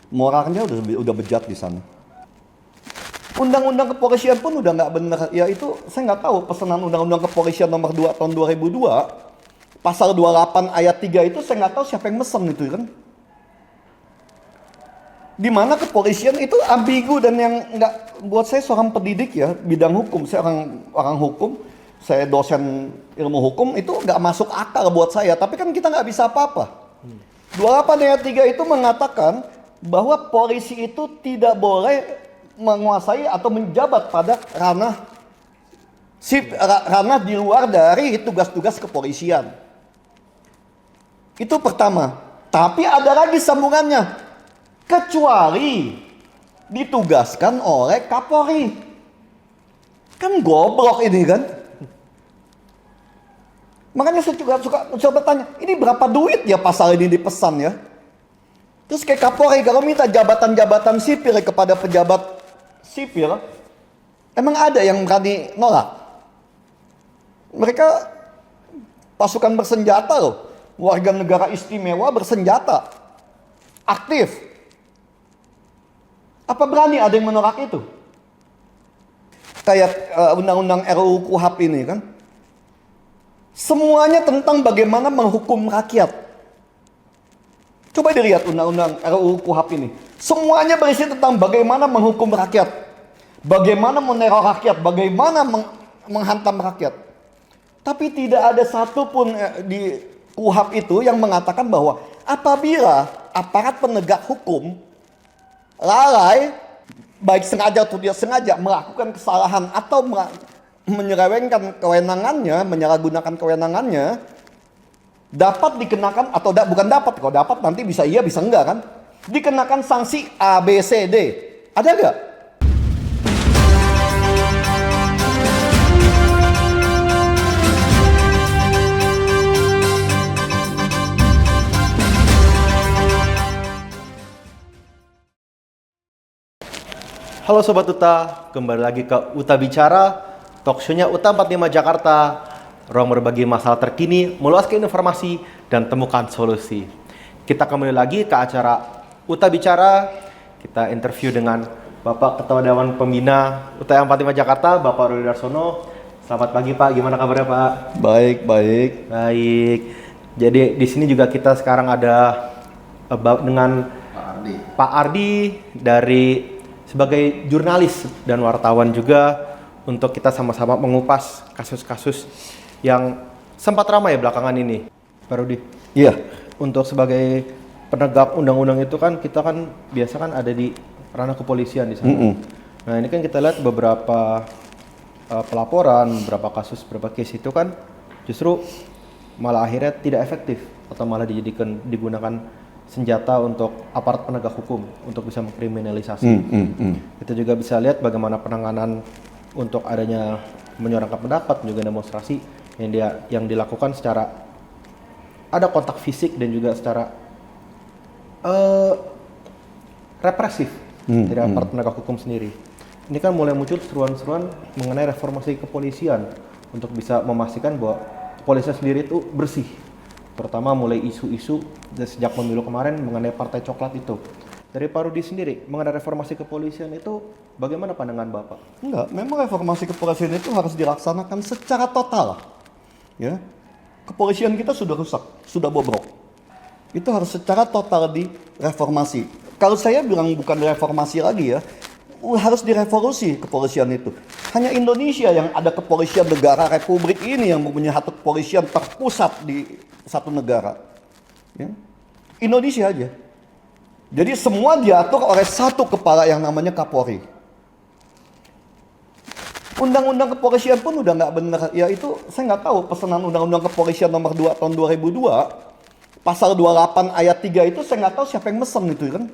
Moralnya udah bejat di sana. Undang-undang kepolisian pun udah nggak bener. Ya itu saya nggak tahu pesanan Undang-Undang Kepolisian nomor 2 tahun 2002 pasal 28 ayat 3 itu saya nggak tahu siapa yang mesen itu kan. Di mana kepolisian itu ambigu dan yang nggak, buat saya seorang pendidik ya bidang hukum, saya orang hukum, saya dosen ilmu hukum, itu nggak masuk akal buat saya. Tapi kan kita nggak bisa apa-apa. 28 ayat 3 itu mengatakan bahwa polisi itu tidak boleh menguasai atau menjabat pada ranah di luar dari tugas-tugas kepolisian. Itu pertama. Tapi ada lagi sambungannya. Kecuali ditugaskan oleh Kapolri. Kan goblok ini kan. Makanya saya juga coba tanya, ini berapa duit ya pasal ini dipesan ya? Terus kayak Kapolri kalau minta jabatan-jabatan sipil kepada pejabat sipil, emang ada yang berani nolak? Mereka pasukan bersenjata loh, warga negara istimewa bersenjata, aktif. Apa berani ada yang menolak itu? Kayak undang-undang RUU KUHP ini kan, semuanya tentang bagaimana menghukum rakyat. Coba dilihat undang-undang RUU KUHP ini. Semuanya berisi tentang bagaimana menghukum rakyat. Bagaimana meneror rakyat. Bagaimana menghantam rakyat. Tapi tidak ada satupun di KUHP itu yang mengatakan bahwa apabila aparat penegak hukum lalai, baik sengaja atau tidak sengaja melakukan kesalahan atau menyelewengkan kewenangannya, menyalahgunakan kewenangannya, dapat dikenakan atau bukan dapat, kalau dapat nanti bisa iya bisa enggak kan, dikenakan sanksi A, B, C, D. Ada enggak? Halo Sobat Uta, kembali lagi ke Uta Bicara, talk show-nya Uta 45 Jakarta. Ruang berbagi masalah terkini, meluaskan informasi, dan temukan solusi. Kita kembali lagi ke acara Uta Bicara. Kita interview dengan Bapak Ketua Dewan Pembina Uta 45 Jakarta, Bapak Rudi Darsono. Selamat pagi Pak, gimana kabarnya Pak? Baik. Baik. Jadi di sini juga kita sekarang ada dengan Pak Ardi dari sebagai jurnalis dan wartawan juga, untuk kita sama-sama mengupas kasus-kasus yang sempat ramai belakangan ini, Pak Rudi. Iya. Untuk sebagai penegak undang-undang itu kan kita kan biasa kan ada di ranah kepolisian di sana. Nah ini kan kita lihat beberapa pelaporan, beberapa kasus, beberapa case itu kan justru malah akhirnya tidak efektif atau malah digunakan senjata untuk aparat penegak hukum untuk bisa mengkriminalisasi. Kita juga bisa lihat bagaimana penanganan untuk adanya menyuarakan pendapat juga demonstrasi yang dilakukan secara ada kontak fisik dan juga secara represif dari aparat penegak hukum sendiri. Ini kan mulai muncul seruan-seruan mengenai reformasi kepolisian untuk bisa memastikan bahwa kepolisian sendiri itu bersih. Terutama mulai isu-isu sejak pemilu kemarin mengenai Partai Coklat itu. Dari Pak Rudi sendiri, mengenai reformasi kepolisian itu bagaimana pandangan Bapak? Enggak, memang reformasi kepolisian itu harus dilaksanakan secara total. Ya. Kepolisian kita sudah rusak, sudah bobrok. Itu harus secara total direformasi. Kalau saya bilang bukan reformasi lagi ya, harus direvolusi kepolisian itu. Hanya Indonesia yang ada kepolisian negara republik ini yang mempunyai satu kepolisian terpusat di satu negara. Ya. Indonesia aja. Jadi semua diatur oleh satu kepala yang namanya Kapolri. Undang-undang kepolisian pun udah nggak bener. Ya itu saya nggak tahu pesanan Undang-Undang Kepolisian nomor 2 tahun 2002 pasal 28 ayat 3 itu saya nggak tahu siapa yang mesen itu kan.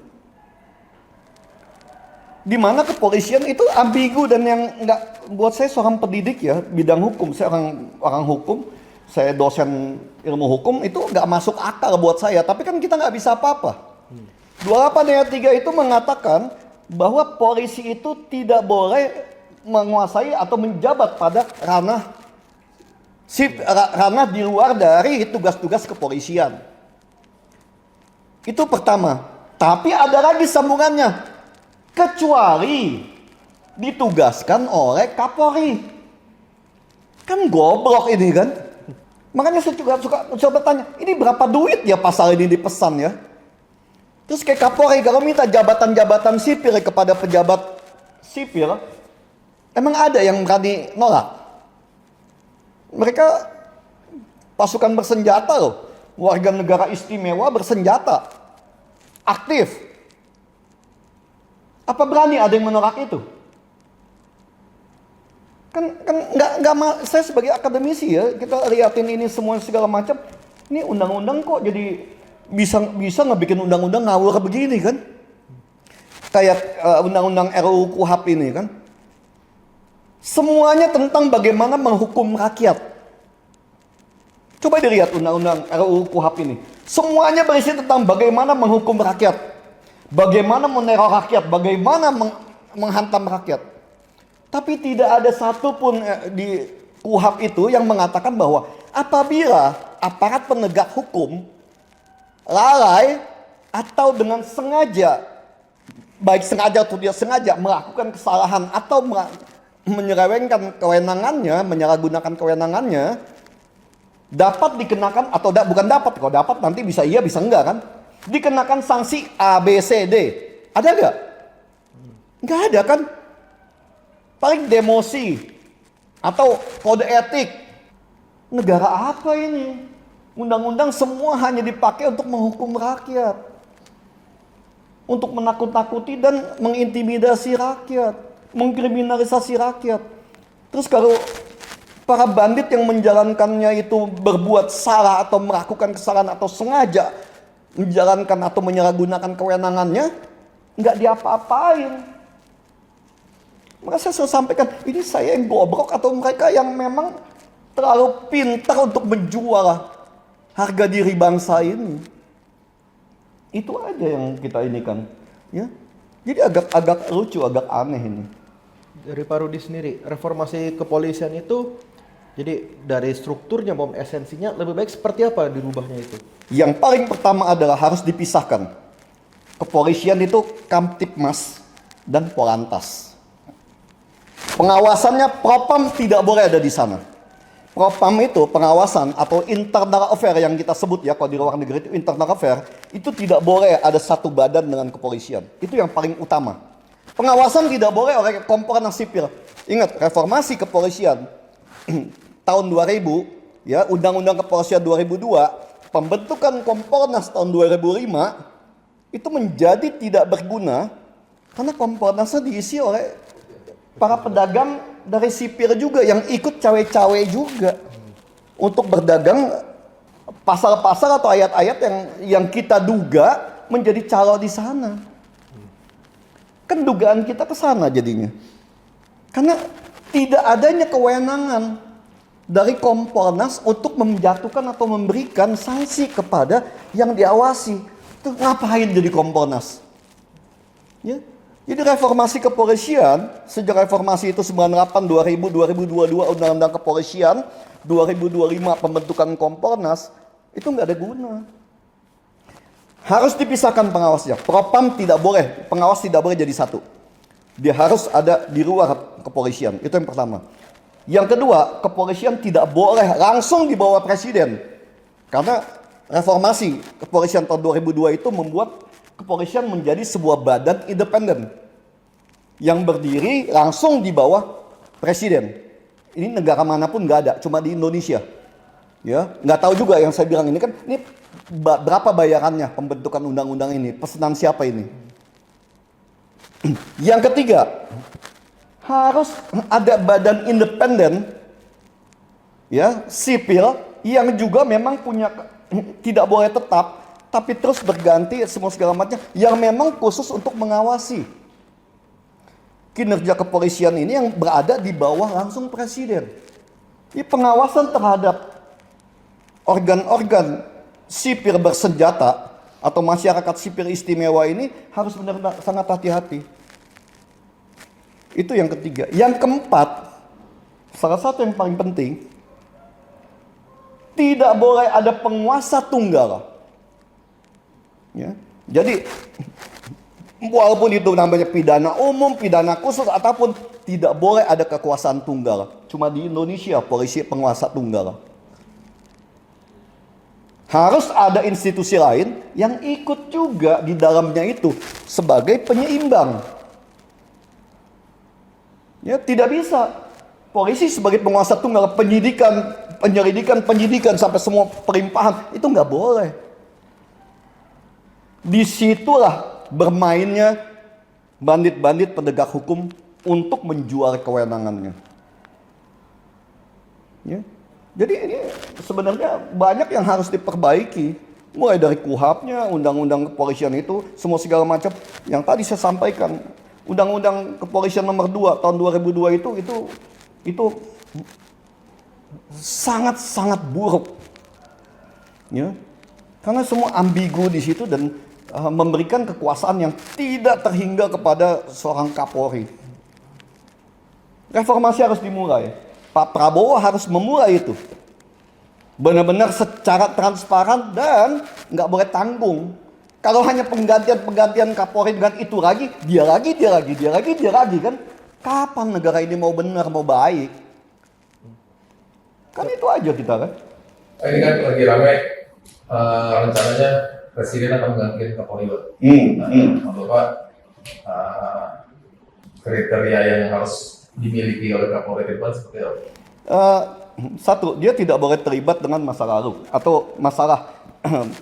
Di mana kepolisian itu ambigu dan yang nggak, buat saya seorang pendidik ya bidang hukum, saya orang hukum, saya dosen ilmu hukum, itu nggak masuk akal buat saya. Tapi kan kita nggak bisa apa-apa. 28 ayat 3 itu mengatakan bahwa polisi itu tidak boleh menguasai atau menjabat pada ranah di luar dari tugas-tugas kepolisian. Itu pertama. Tapi ada lagi sambungannya. Kecuali ditugaskan oleh Kapolri. Kan goblok ini kan. Makanya saya juga suka bertanya, ini berapa duit ya pasal ini dipesan ya? Terus kayak Kapolri kalau minta jabatan-jabatan sipil kepada pejabat sipil, emang ada yang berani nolak? Mereka pasukan bersenjata loh, warga negara istimewa bersenjata, aktif. Apa berani ada yang menolak itu? Kan saya sebagai akademisi ya, kita liatin ini semua segala macam. Ini undang-undang kok jadi bisa ngebikin undang-undang ngawur begini kan? Kayak undang-undang RUU KUHP ini kan? Semuanya tentang bagaimana menghukum rakyat. Coba dilihat undang-undang RUU KUHP ini. Semuanya berisi tentang bagaimana menghukum rakyat. Bagaimana meneror rakyat, bagaimana menghantam rakyat. Tapi tidak ada satupun di KUHP itu yang mengatakan bahwa apabila aparat penegak hukum lalai atau dengan sengaja, baik sengaja atau tidak sengaja melakukan kesalahan atau menyelewengkan kewenangannya, menyalahgunakan kewenangannya, dapat dikenakan atau bukan dapat, kalau dapat nanti bisa iya bisa enggak kan, dikenakan sanksi A, B, C, D. Ada nggak? Nggak ada kan? Paling demosi atau kode etik. Negara apa ini? Undang-undang semua hanya dipakai untuk menghukum rakyat, untuk menakut-nakuti dan mengintimidasi rakyat, mengkriminalisasi rakyat. Terus kalau para bandit yang menjalankannya itu berbuat salah atau melakukan kesalahan atau sengaja menjalankan atau menyalahgunakan kewenangannya, nggak diapa-apain. Maka saya selalu sampaikan, ini saya yang goblok atau mereka yang memang terlalu pintar untuk menjual harga diri bangsa ini. Itu aja yang kita ini kan, ya. Jadi agak lucu, agak aneh ini. Dari Pak Rudi sendiri, reformasi kepolisian itu, jadi dari strukturnya maupun esensinya lebih baik seperti apa dirubahnya itu? Yang paling pertama adalah harus dipisahkan. Kepolisian itu Kamtipmas dan Polantas. Pengawasannya Propam tidak boleh ada di sana. Propam itu pengawasan atau internal affair yang kita sebut ya, kalau di luar negeri itu internal affair, itu tidak boleh ada satu badan dengan kepolisian. Itu yang paling utama. Pengawasan tidak boleh oleh Kompolnas sipil. Ingat, reformasi kepolisian tahun 2000, ya, Undang-Undang Kepolisian 2002, pembentukan Kompolnas tahun 2005 itu menjadi tidak berguna karena Kompolnasnya diisi oleh para pedagang dari sipil juga yang ikut cawe-cawe juga untuk berdagang pasal-pasal atau ayat-ayat yang kita duga menjadi calo di sana. Kan dugaan kita ke sana jadinya. Karena tidak adanya kewenangan dari Kompolnas untuk menjatuhkan atau memberikan sanksi kepada yang diawasi. Itu ngapain jadi Kompolnas? Ya. Jadi reformasi kepolisian, sejak reformasi itu 98, 2000, 2022 Undang-Undang Kepolisian, 2025 pembentukan Kompolnas, itu nggak ada guna. Harus dipisahkan pengawasnya. Propam tidak boleh, pengawas tidak boleh jadi satu. Dia harus ada di luar kepolisian, itu yang pertama. Yang kedua, kepolisian tidak boleh langsung di bawah presiden. Karena reformasi kepolisian tahun 2002 itu membuat kepolisian menjadi sebuah badan independen yang berdiri langsung di bawah presiden. Ini negara manapun nggak ada, cuma di Indonesia. Ya, nggak tahu juga yang saya bilang ini kan, ini berapa bayarannya pembentukan undang-undang ini, pesanan siapa ini? Yang ketiga, harus ada badan independen, ya, sipil yang juga memang punya, tidak boleh tetap, tapi terus berganti semua segala macam yang memang khusus untuk mengawasi kinerja kepolisian ini yang berada di bawah langsung presiden. Ini pengawasan terhadap organ-organ sipil bersenjata atau masyarakat sipil istimewa ini harus benar-benar sangat hati-hati. Itu yang ketiga. Yang keempat, salah satu yang paling penting, tidak boleh ada penguasa tunggal. Ya. Jadi walaupun itu namanya pidana umum, pidana khusus ataupun, tidak boleh ada kekuasaan tunggal. Cuma di Indonesia polisi penguasa tunggal. Harus ada institusi lain yang ikut juga di dalamnya itu sebagai penyeimbang. Ya, tidak bisa polisi sebagai penguasa tunggal, penyelidikan sampai semua perimpahan itu nggak boleh. Disitulah bermainnya bandit-bandit penegak hukum untuk menjual kewenangannya. Ya. Jadi ini sebenarnya banyak yang harus diperbaiki. Mulai dari KUHAP-nya, undang-undang kepolisian itu, semua segala macam. Yang tadi saya sampaikan, undang-undang kepolisian nomor 2 tahun 2002 itu sangat-sangat buruk. Ya. Karena semua ambigu di situ dan memberikan kekuasaan yang tidak terhingga kepada seorang Kapolri. Reformasi harus dimulai. Pak Prabowo harus memulai itu. Benar-benar secara transparan dan nggak boleh tanggung. Kalau hanya penggantian Kapolri dengan itu lagi, dia lagi kan. Kapan negara ini mau benar, mau baik? Kan itu aja kita kan. Ini kan lagi ramai rencananya Presiden akan menggantikan Kapolri. Menurut Pak, kriteria yang harus dimiliki oleh Kapolri depan seperti apa? Satu, dia tidak boleh terlibat dengan masa lalu atau masalah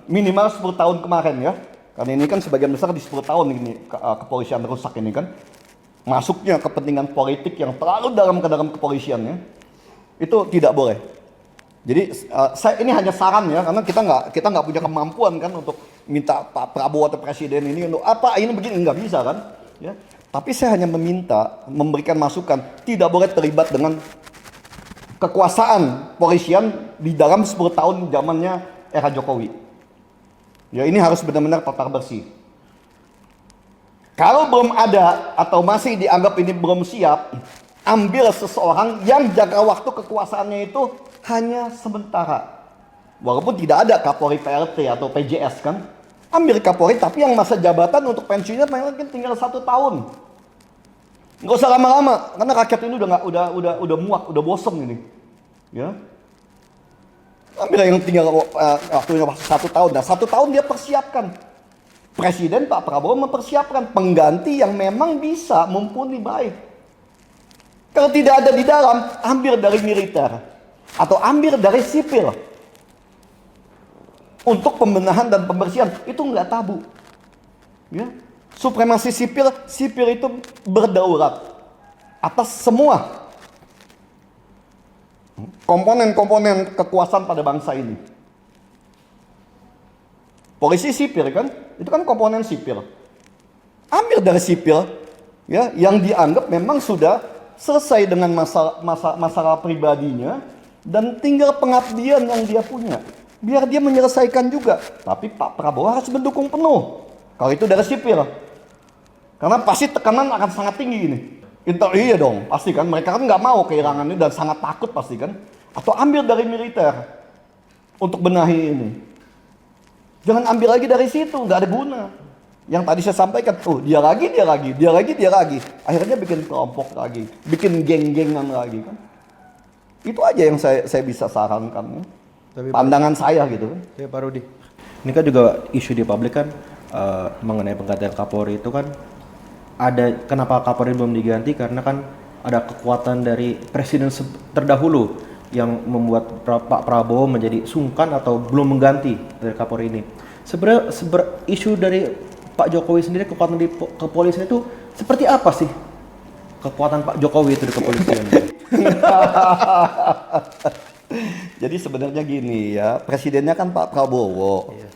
minimal 10 tahun kemarin ya. Karena ini kan sebagian besar di 10 tahun ini kepolisian rusak ini kan. Masuknya kepentingan politik yang terlalu dalam ke dalam kepolisiannya itu tidak boleh. Jadi ini hanya saran ya, karena kita nggak punya kemampuan kan untuk minta Pak Prabowo atau Presiden ini untuk apa ini begini, nggak bisa kan? Ya. Tapi saya hanya memberikan masukan, tidak boleh terlibat dengan kekuasaan polisian di dalam 10 tahun zamannya era Jokowi. Ya ini harus benar-benar total bersih. Kalau belum ada atau masih dianggap ini belum siap, ambil seseorang yang jangka waktu kekuasaannya itu hanya sementara. Walaupun tidak ada Kapolri PLT atau PJS kan. Ambil Kapolri tapi yang masa jabatan untuk pensiunnya mungkin tinggal 1 tahun. Nggak usah lama-lama, karena rakyat ini udah muak, udah bosen ini. Ya. Ambil yang tinggal waktunya 1 tahun. Nah 1 tahun dia persiapkan. Presiden Pak Prabowo mempersiapkan pengganti yang memang bisa mumpuni baik. Kalau tidak ada di dalam, ambil dari militer atau ambil dari sipil untuk pembenahan dan pembersihan. Itu nggak tabu. Ya. Supremasi sipil itu berdaulat atas semua komponen kekuasaan pada bangsa ini. Polisi sipil kan, itu kan komponen sipil. Ambil dari sipil, ya, yang dianggap memang sudah selesai dengan masalah pribadinya dan tinggal pengabdian yang dia punya. Biar dia menyelesaikan juga. Tapi Pak Prabowo harus mendukung penuh. Kalau itu dari sipil. Karena pasti tekanan akan sangat tinggi ini. Iya dong, pasti kan. Mereka kan nggak mau kehilangan ini dan sangat takut pasti kan. Atau ambil dari militer untuk benahi ini. Jangan ambil lagi dari situ, nggak ada guna. Yang tadi saya sampaikan, dia lagi. Akhirnya bikin kelompok lagi, bikin geng-gengan lagi kan. Itu aja yang saya bisa sarankan. Tapi pandangan saya gitu kan. Ya Pak Rudi, ini kan juga isu di publik kan mengenai penggantian Kapolri itu kan ada, kenapa Kapolri belum diganti karena kan ada kekuatan dari presiden terdahulu yang membuat Pak Prabowo menjadi sungkan atau belum mengganti dari Kapolri ini. Sebenarnya isu dari Pak Jokowi sendiri, kekuatan di kepolisian itu seperti apa sih? Kekuatan Pak Jokowi itu di kepolisian. Jadi sebenarnya gini ya, presidennya kan Pak Prabowo. Iya.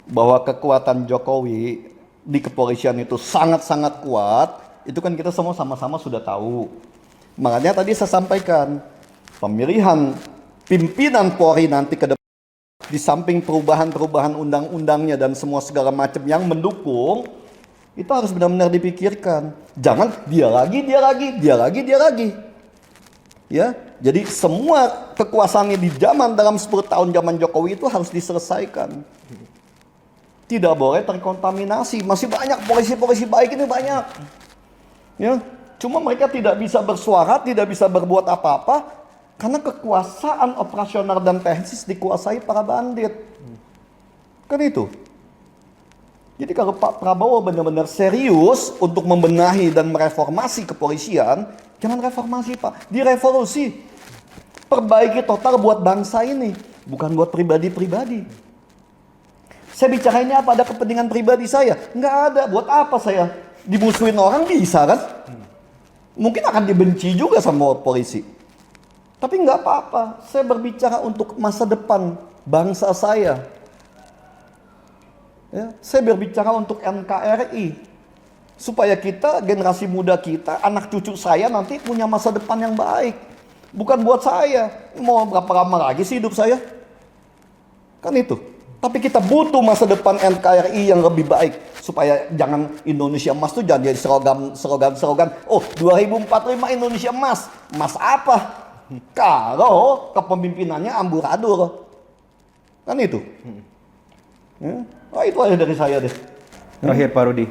Bahwa kekuatan Jokowi di kepolisian itu sangat-sangat kuat, itu kan kita semua sama-sama sudah tahu. Makanya tadi saya sampaikan, pemilihan pimpinan Polri nanti ke depan, di samping perubahan-perubahan undang-undangnya dan semua segala macam yang mendukung, itu harus benar-benar dipikirkan. Jangan dia lagi. Ya, jadi semua kekuasaannya di dalam 10 tahun zaman Jokowi itu harus diselesaikan. Tidak boleh terkontaminasi. Masih banyak polisi-polisi baik ini banyak. Ya, cuma mereka tidak bisa bersuara, tidak bisa berbuat apa-apa karena kekuasaan operasional dan teknis dikuasai para bandit. Kan itu. Jadi kalau Pak Prabowo benar-benar serius untuk membenahi dan mereformasi kepolisian, jangan reformasi Pak, direvolusi. Perbaiki total buat bangsa ini, bukan buat pribadi-pribadi. Saya bicara ini apa, ada kepentingan pribadi saya? Nggak ada, buat apa saya dimusuhin orang bisa kan? Mungkin akan dibenci juga sama polisi. Tapi nggak apa-apa, saya berbicara untuk masa depan bangsa saya. Ya, saya berbicara untuk NKRI. Supaya kita, generasi muda kita, anak cucu saya nanti punya masa depan yang baik. Bukan buat saya. Mau berapa lama lagi sih hidup saya? Kan itu. Tapi kita butuh masa depan NKRI yang lebih baik. Supaya jangan Indonesia emas tuh jangan jadi slogan. Oh 2045 Indonesia emas. Emas apa? Kalau kepemimpinannya amburadul. Kan itu. Ya. Oh, itu aja dari saya deh. Terakhir Pak Rudi,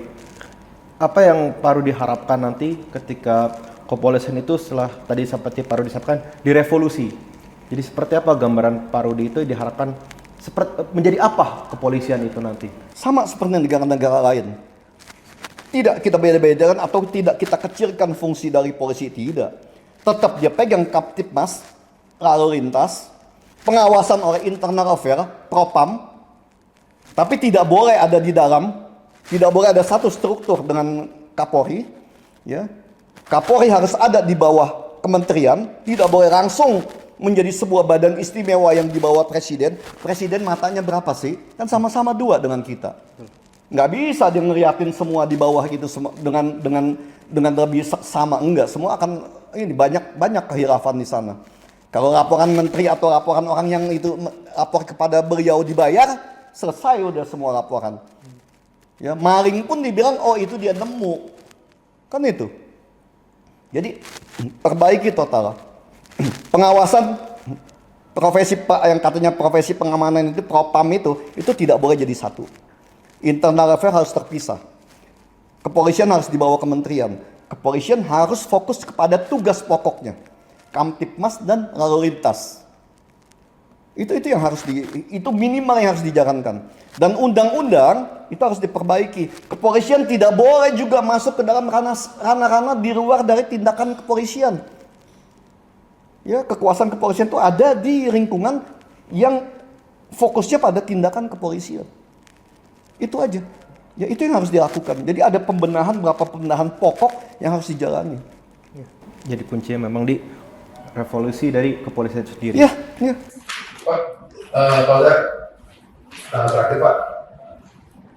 apa yang Pak Rudi harapkan nanti ketika kepolisian itu setelah tadi seperti Pak Rudi sampaikan direvolusi? Jadi seperti apa gambaran Pak Rudi itu diharapkan menjadi apa kepolisian itu nanti? Sama seperti negara-negara lain. Tidak kita beda-bedakan atau tidak kita kecilkan fungsi dari polisi, tidak. Tetap dia pegang Kamtibmas, lalu lintas, pengawasan oleh internal affair, propam. Tapi tidak boleh ada di dalam, tidak boleh ada satu struktur dengan Kapolri. Ya. Kapolri harus ada di bawah kementerian, tidak boleh langsung menjadi sebuah badan istimewa yang di bawah presiden. Presiden matanya berapa sih? Kan sama-sama dua dengan kita. Nggak bisa dia ngeliatin semua di bawah gitu dengan lebih sama, enggak. Semua akan ini banyak kehilafan di sana. Kalau laporan menteri atau laporan orang yang itu lapor kepada beliau dibayar, selesai udah semua laporan. Ya, maling pun dibilang oh itu dia nemu. Kan itu. Jadi perbaiki total. Pengawasan profesi yang katanya profesi pengamanan itu propam itu tidak boleh jadi satu. Internal affair harus terpisah. Kepolisian harus dibawa kementerian. Kepolisian harus fokus kepada tugas pokoknya. Kamtibmas dan lalu lintas. Itu yang harus itu minimal yang harus dijalankan. Dan undang-undang itu harus diperbaiki. Kepolisian tidak boleh juga masuk ke dalam ranah-ranah di luar dari tindakan kepolisian. Ya, kekuasaan kepolisian itu ada di lingkungan yang fokusnya pada tindakan kepolisian. Itu aja. Ya, itu yang harus dilakukan. Jadi ada beberapa pembenahan pokok yang harus dijalani. Jadi kuncinya memang di revolusi dari kepolisian itu sendiri. Ya. Pak, Pak Zak, terakhir Pak,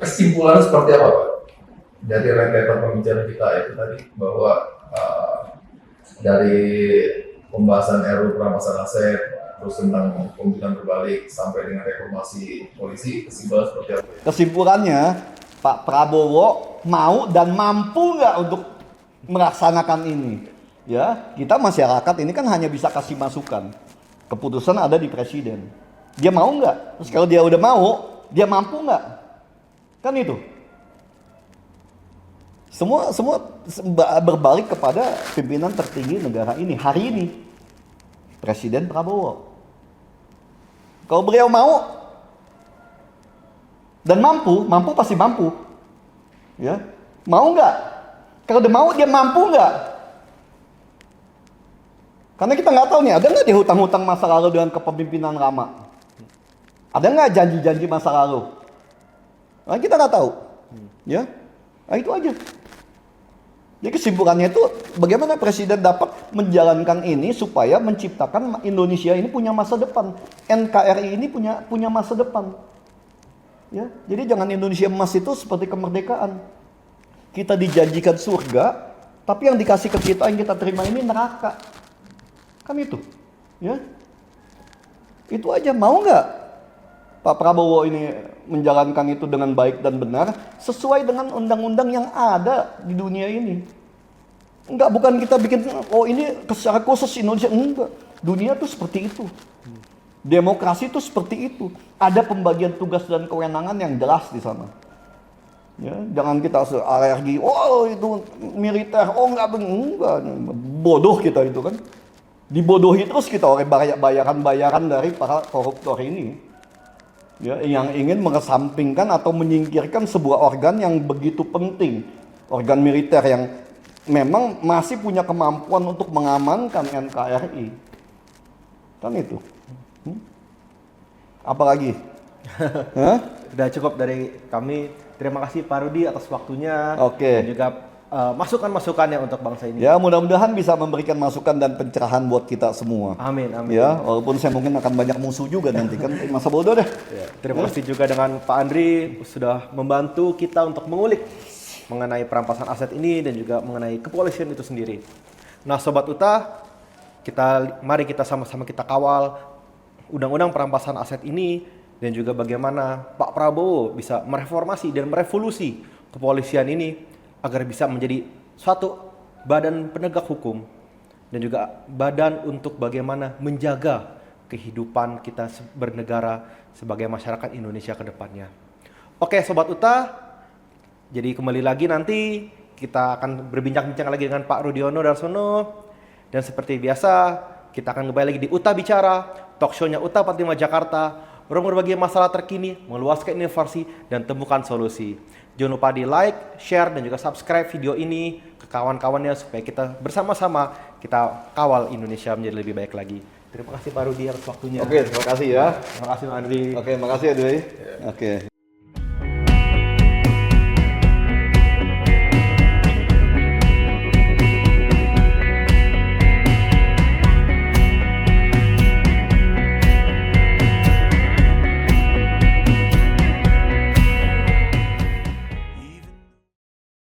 kesimpulan seperti apa Pak dari rentetan pembicaraan kita itu tadi bahwa dari pembahasan RUU perampasan aset, terus tentang pembukaan berbalik sampai dengan reformasi polisi, kesimpulan seperti apa? Kesimpulannya, Pak Prabowo mau dan mampu nggak untuk melaksanakan ini? Ya, kita masyarakat ini kan hanya bisa kasih masukan. Keputusan ada di presiden. Dia mau nggak? Terus kalau dia udah mau, dia mampu nggak? Kan itu. Semua berbalik kepada pimpinan tertinggi negara ini hari ini, Presiden Prabowo. Kalau beliau mau dan mampu pasti mampu. Ya, mau nggak? Kalau dia mau, dia mampu nggak? Karena kita nggak tahu nih, ada nggak dia hutang-hutang masa lalu dengan kepemimpinan lama? Ada nggak janji-janji masa lalu? Nah, kita nggak tahu. Ya, nah, itu aja. Jadi kesimpulannya itu bagaimana presiden dapat menjalankan ini supaya menciptakan Indonesia ini punya masa depan, NKRI ini punya masa depan. Ya, jadi jangan Indonesia emas itu seperti kemerdekaan. Kita dijanjikan surga, tapi yang dikasih ke kita yang kita terima ini neraka. Kan itu, ya. Itu aja, mau nggak Pak Prabowo ini menjalankan itu dengan baik dan benar sesuai dengan undang-undang yang ada di dunia ini. Enggak, bukan kita bikin oh ini secara khusus Indonesia, enggak. Dunia tuh seperti itu. Demokrasi itu seperti itu. Ada pembagian tugas dan kewenangan yang jelas di sana. Ya, jangan kita alergi, oh itu militer, oh enggak, bodoh kita itu kan. Dibodohi terus kita oleh bayaran-bayaran dari para koruptor ini. Ya, yang ingin mengesampingkan atau menyingkirkan sebuah organ yang begitu penting. Organ militer yang memang masih punya kemampuan untuk mengamankan NKRI. Kan itu. Apalagi? Hah? Udah cukup dari kami. Terima kasih Pak Rudi atas waktunya. Oke. Dan juga masukan-masukannya untuk bangsa ini. Ya, mudah-mudahan bisa memberikan masukan dan pencerahan buat kita semua. Amin, amin. Ya, walaupun saya mungkin akan banyak musuh juga nanti kan masa bodoh deh. Ya, terima kasih juga dengan Pak Andri sudah membantu kita untuk mengulik mengenai perampasan aset ini dan juga mengenai kepolisian itu sendiri. Nah, Sobat Uta, mari kita sama-sama kita kawal undang-undang perampasan aset ini dan juga bagaimana Pak Prabowo bisa mereformasi dan merevolusi kepolisian ini agar bisa menjadi suatu badan penegak hukum dan juga badan untuk bagaimana menjaga kehidupan kita bernegara sebagai masyarakat Indonesia ke depannya. Oke Sobat Uta, jadi kembali lagi nanti kita akan berbincang-bincang lagi dengan Pak Rudiono Darsono. Dan seperti biasa, kita akan kembali lagi di Uta Bicara, talk show-nya Uta 45 Jakarta, ruang berbagi masalah terkini, meluaskan inovasi, dan temukan solusi. Jangan lupa di like, share, dan juga subscribe video ini ke kawan-kawannya supaya kita bersama-sama kita kawal Indonesia menjadi lebih baik lagi. Terima kasih Pak Rudi atas waktunya. Oke, terima kasih ya. Terima kasih Pak Andri. Oke, makasih ya Dwi. Oke.